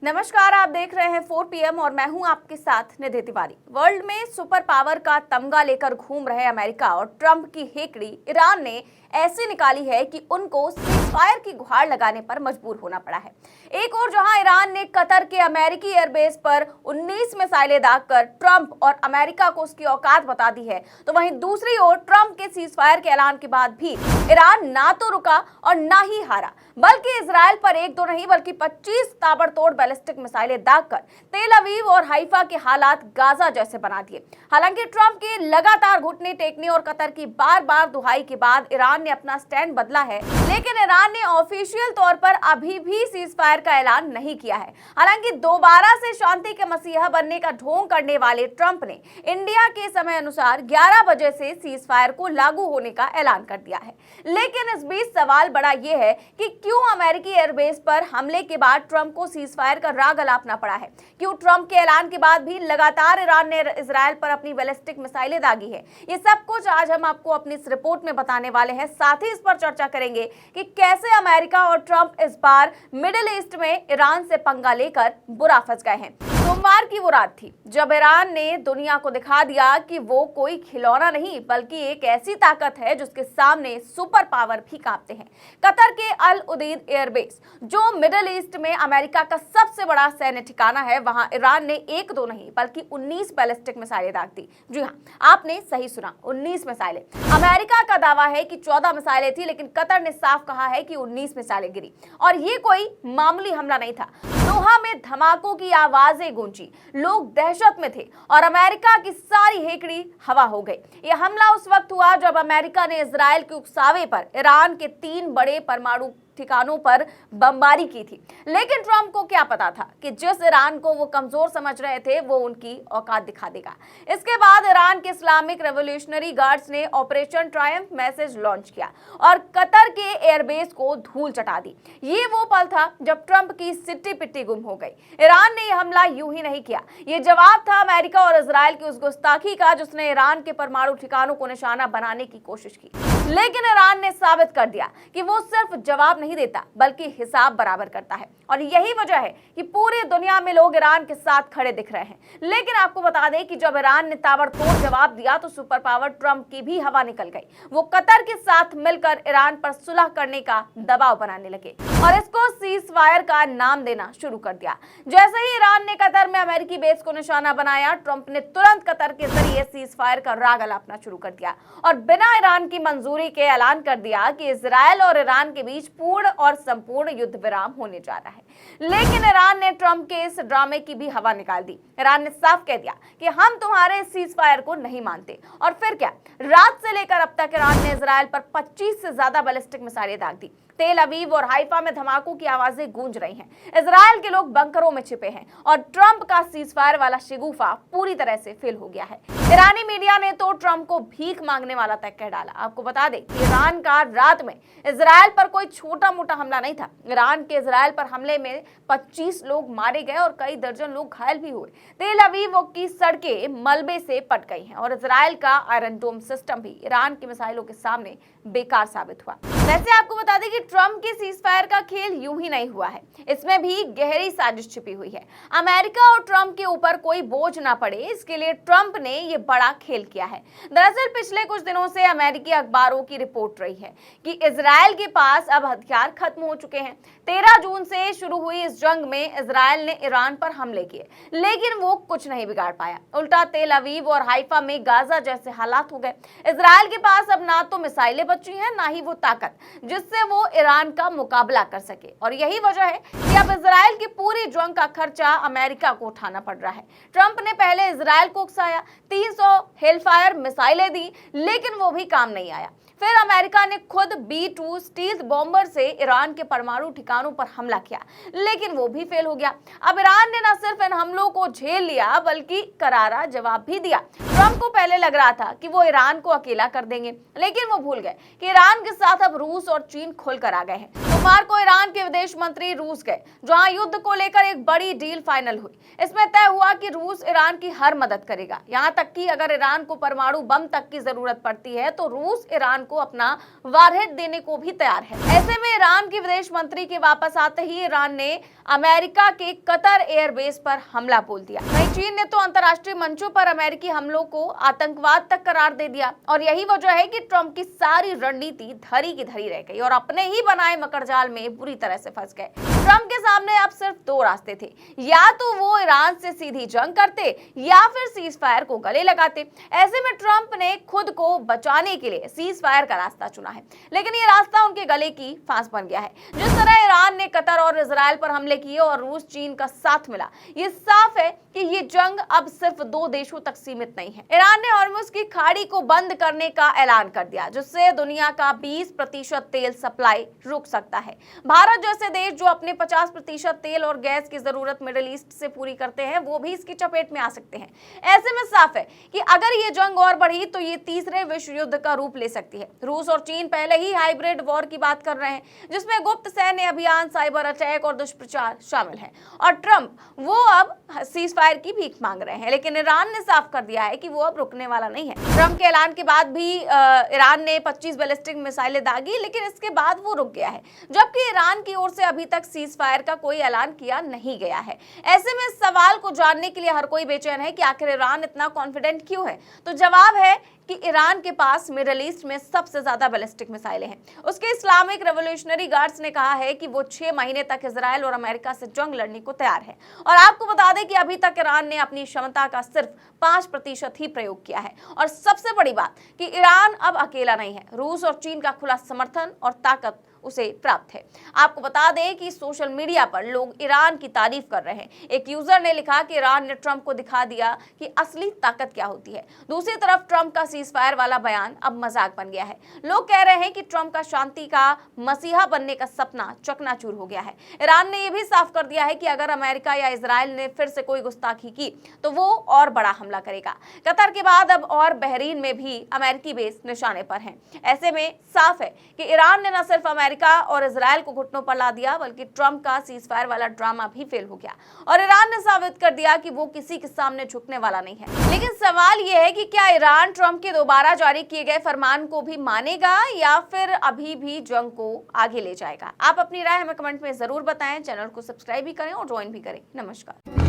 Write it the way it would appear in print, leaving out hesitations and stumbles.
नमस्कार, आप देख रहे हैं 4 PM और मैं हूं आपके साथ निधि तिवारी। वर्ल्ड में सुपर पावर का तमगा लेकर घूम रहे अमेरिका और ट्रंप की हेकड़ी ईरान ने ऐसी निकाली है कि उनको सीजफायर की गुहार लगाने पर मजबूर होना पड़ा है। एक और जहां ईरान ने कतर के अमेरिकी एयरबेस पर 19 मिसाइलें दागकर ट्रंप और अमेरिका को उसकी औकात बता दी है, तो वहीं दूसरी ओर ट्रंप के सीजफायर के ऐलान के बाद भी ईरान ना तो रुका और ना ही हारा, बल्कि इजराइल पर एक दो नहीं बल्कि 25 ताबड़तोड़ बैलिस्टिक मिसाइलें दागकर तेल अवीव और हाइफा के हालात गाजा जैसे बना दिए। हालांकि ट्रंप के लगातार घुटने टेकने और कतर की बार बार दुहाई के बाद ईरान ने अपना स्टैंड बदला है, लेकिन ईरान ने ऑफिशियल तौर पर अभी भी सीजफायर का ऐलान नहीं किया है। हालांकि दोबारा से शांति के मसीहा बनने का ढोंग करने वाले ट्रंप ने इंडिया के समय अनुसार 11 बजे से सीजफायर को लागू होने का ऐलान कर दिया है। लेकिन इस बीच सवाल बड़ा यह है कि क्यों अमेरिकी एयरबेस पर हमले के बाद ट्रंप को सीजफायर का राग अलापना पड़ा है? क्यों ट्रंप के ऐलान के बाद भी लगातार ईरान ने इजराइल पर अपनी बैलिस्टिक मिसाइलें दागी है? ये सब कुछ आज हम आपको अपनी इस रिपोर्ट में बताने वाले हैं। साथ ही इस पर चर्चा करेंगे कि कैसे अमेरिका और ट्रंप इस बार मिडिल ईस्ट में ईरान से पंगा लेकर बुरा फंस गए हैं। सोमवार की वो रात थी जब ईरान ने दुनिया को दिखा दिया कि वो कोई खिलौना नहीं बल्कि एक ऐसी ताकत है जिसके सामने सुपर पावर भी कांपते हैं। कतर के अल उदेद एयरबेस, जो मिडिल ईस्ट में अमेरिका का सबसे बड़ा सैन्य ठिकाना है, वहां ईरान ने एक दो नहीं बल्कि 19 बैलिस्टिक मिसाइलें दाग दी। जी हां, आपने सही सुना, 19 मिसाइलें। अमेरिका का दावा है कि 14 मिसाइलें थी, लेकिन कतर ने साफ कहा है कि 19 मिसाइलें गिरी। और ये कोई मामूली हमला नहीं था। दोहा में धमाकों की आवाजें गूंजी, लोग दहशत में थे और अमेरिका की सारी हेकड़ी हवा हो गई। यह हमला उस वक्त हुआ जब अमेरिका ने इजराइल के उकसावे पर ईरान के 3 बड़े परमाणु ठिकानों पर बमबारी की थी। लेकिन ट्रंप को क्या पता था कि जिस ईरान को वो कमजोर समझ रहे थे वो उनकी औकात दिखा देगा। इसके बाद ईरान के इस्लामिक रेवोल्यूशनरी गार्ड्स ने ऑपरेशन ट्रायम्फ मैसेज लॉन्च किया और कतर के एयरबेस को धूल चटा दी। ये वो पल था जब ट्रंप की सिट्टी पिट्टी गुम हो गई। ईरान ने यह हमला यूं ही नहीं किया, ये जवाब था अमेरिका और इजराइल की उस गुस्ताखी का जिसने ईरान के परमाणु ठिकानों को निशाना बनाने की कोशिश की। लेकिन ईरान ने साबित कर दिया कि वो सिर्फ जवाब नहीं देता बल्कि हिसाब बराबर करता है, और यही वजह है कि पूरी दुनिया में लोग ईरान के साथ खड़े दिख रहे हैं। लेकिन आपको बता दें कि जब ईरान ने ताबड़तोड़ जवाब दिया तो सुपर पावर ट्रंप की भी हवा निकल गई। वो कतर के साथ मिलकर ईरान पर सुलह करने का दबाव बनाने लगे और इसको सीजफायर का नाम देना शुरू कर दिया। जैसे ही ईरान ने कतर में अमेरिकी बेस को निशाना बनाया, ट्रंप ने तुरंत कतर के जरिए सीजफायर का राग अलापना शुरू कर दिया और बिना ईरान की मंजूरी के ऐलान कर दिया कि इजराइल और ईरान के बीच पूर्ण और संपूर्ण युद्ध विराम होने जा रहा है। लेकिन ईरान ने ट्रंप के इस ड्रामे की भी हवा निकाल दी। ईरान ने साफ कह दिया कि हम तुम्हारे सीजफायर को नहीं मानते। और फिर क्या, रात से लेकर अब तक ईरान ने इजराइल पर 25 से ज्यादा बैलिस्टिक मिसाइलें दाग दी। तेल अवीव और हाइफा में धमाकों की आवाजें गूंज रही हैं। इजराइल के लोग बंकरों में छिपे हैं और ट्रंप का सीजफायर वाला शिगुफा पूरी तरह से फेल हो गया है। ईरानी मीडिया ने तो ट्रंप को भीख मांगने वाला तक कह डाला। आपको बता दें कि ईरान का रात में इजराइल पर कोई छोटा मोटा हमला नहीं था। ईरान के इजराइल पर हमले में 25 लोग मारे गए और कई दर्जन लोग घायल भी हुए। तेल अवीव की सड़कें मलबे से पट गई हैं और इजराइल का आयरन डोम सिस्टम भी ईरान की मिसाइलों के सामने बेकार साबित हुआ। वैसे आपको बता दें कि ट्रंप के सीजफायर का खेल यूं ही नहीं हुआ है, इसमें भी गहरी साजिश छिपी हुई है। अमेरिका और ट्रंप के ऊपर कोई बोझ ना पड़े, इसके लिए ट्रंप ने ये बड़ा खेल किया है। दरअसल पिछले कुछ दिनों से अमेरिकी अखबारों की रिपोर्ट रही है कि इजराइल के पास अब हथियार खत्म हो चुके हैं। 13 जून से शुरू हुई इस जंग में इजराइल ने ईरान पर हमले किए, लेकिन वो कुछ नहीं बिगाड़ पाया। उल्टा तेल अवीव और हाइफा में गाजा जैसे हालात हो गए। इजराइल के पास अब ना तो मिसाइलें बची हैं, ना ही वो ताकत जिससे वो ईरान का मुकाबला कर सके। और यही वजह है कि अब इजराइल की पूरी जंग का खर्चा अमेरिका को उठाना पड़ रहा है। ट्रंप ने पहले इजराइल को उकसाया, 300 हेलफायर मिसाइलें दी, लेकिन वो भी काम नहीं आया। फिर अमेरिका ने खुद B-2 स्टील्थ बॉम्बर से ईरान के परमाणु ठिकानों पर हमला किया, लेकिन वो भी फेल हो गया। अब ईरान ने न सिर्फ इन हमलों को झेल लिया बल्कि करारा जवाब भी दिया। ट्रंप को पहले लग रहा था कि वो ईरान को अकेला कर देंगे, लेकिन वो भूल गए कि ईरान के साथ अब रूस और चीन खुलकर आ गए हैं। तो सोमवार को ईरान के विदेश मंत्री रूस गए, जहां युद्ध को लेकर एक बड़ी डील फाइनल हुई। इसमें तय हुआ कि रूस ईरान की हर मदद करेगा, यहां तक कि अगर ईरान को परमाणु बम तक की जरूरत पड़ती है तो रूस ईरान को अपना वारहेड देने को भी तैयार है। ऐसे में ईरान के विदेश मंत्री के वापस आते ही ईरान ने अमेरिका के कतर एयरबेस पर हमला बोल दिया। वहीं चीन ने तो अंतर्राष्ट्रीय मंचों पर अमेरिकी हमलों को आतंकवाद तक करार दे दिया, और यही वजह है कि ट्रंप की सारी रणनीति धरी की धरी रह गई और अपने ही बनाए मकड़जाल में बुरी तरह से फंस गए। ट्रंप के सामने अब सिर्फ दो रास्ते थे, या तो वो ईरान से सीधी जंग करते या फिर सीज फायर को गले लगाते। ऐसे में ट्रंप ने खुद को बचाने के लिए सीज फायर का रास्ता चुना है, लेकिन ये रास्ता उनके गले की फांस बन गया है। जिस तरह ईरान ने कतर और इजराइल पर हमले किए और रूस चीन का साथ मिला, ये साफ है कि ये जंग अब सिर्फ दो देशों तक सीमित नहीं है। ईरान ने हॉर्मुज की खाड़ी को बंद करने का ऐलान कर दिया, जिससे दुनिया का 20% तेल सप्लाई रुक सकता है। भारत जैसे देश जो अपने 50% तेल और गैस की जरूरत मिडिल ईस्ट से पूरी करते हैं, वो भी इसकी चपेट में आ सकते हैं। ऐसे में साफ है कि अगर ये जंग और बढ़ी तो ये तीसरे विश्व युद्ध का रूप ले सकती है। रूस और चीन पहले ही हाइब्रिड वॉर की बात कर रहे हैं, जिसमें गुप्त सैन्य अभियान, साइबर अटैक और दुष्प्रचार शामिल है। और ट्रंप वो अब सीज फायर की भीख मांग रहे हैं, लेकिन ईरान ने साफ कर दिया है कि वो अब रुकने वाला नहीं है। ट्रंप के ऐलान के बाद भी ईरान ने 25 बैलिस्टिक मिसाइलें दागी, लेकिन इसके बाद वो रुक गया है, जबकि ईरान की ओर से अभी तक सीज फायर का कोई ऐलान किया नहीं गया है। ऐसे में इस सवाल को जानने के लिए हर कोई बेचैन है कि आखिर ईरान इतना कॉन्फिडेंट क्यों है। तो जवाब है कि ईरान के पास मिडिल ईस्ट में सबसे ज्यादा बैलिस्टिक मिसाइलें हैं। उसके इस्लामिक रेवोल्यूशनरी गार्ड्स ने कहा है कि वो 6 महीने तक इजराइल और अमेरिका से जंग लड़ने को तैयार है। और आपको बता दें कि अभी तक ईरान ने अपनी क्षमता का सिर्फ 5% ही प्रयोग किया है। और सबसे बड़ी बात कि ईरान अब अकेला नहीं है, रूस और चीन का खुला समर्थन और ताकत उसे प्राप्त है। आपको बता दें कि सोशल मीडिया पर लोग ईरान की तारीफ कर रहे हैं। एक यूजर ने लिखा कि ईरान ने ट्रंप को दिखा दिया कि असली ताकत क्या होती है। दूसरी तरफ ट्रंप का सीज फायर वाला बयान अब मजाक बन गया है। लोग कह रहे हैं कि ट्रंप का शांति का मसीहा बनने का सपना चकनाचूर हो गया है। ईरान ने यह भी साफ कर दिया है कि अगर अमेरिका या इजराइल ने फिर से कोई गुस्ताखी की तो वो और बड़ा हमला करेगा। कतर के बाद अब और बहरीन में भी अमेरिकी बेस निशाने पर हैं। ऐसे में साफ है कि ईरान ने न सिर्फ अमेरिका और इजराइल को घुटनों पर ला दिया, बल्कि ट्रंप का सीज फायर वाला ड्रामा भी फेल हो गया और ईरान ने साबित कर दिया कि वो किसी के सामने झुकने वाला नहीं है। लेकिन सवाल यह है कि क्या ईरान ट्रंप के दोबारा जारी किए गए फरमान को भी मानेगा या फिर अभी भी जंग को आगे ले जाएगा? आप अपनी राय हमें कमेंट में जरूर बताएं। चैनल को सब्सक्राइब भी करें और ज्वाइन भी करें। नमस्कार।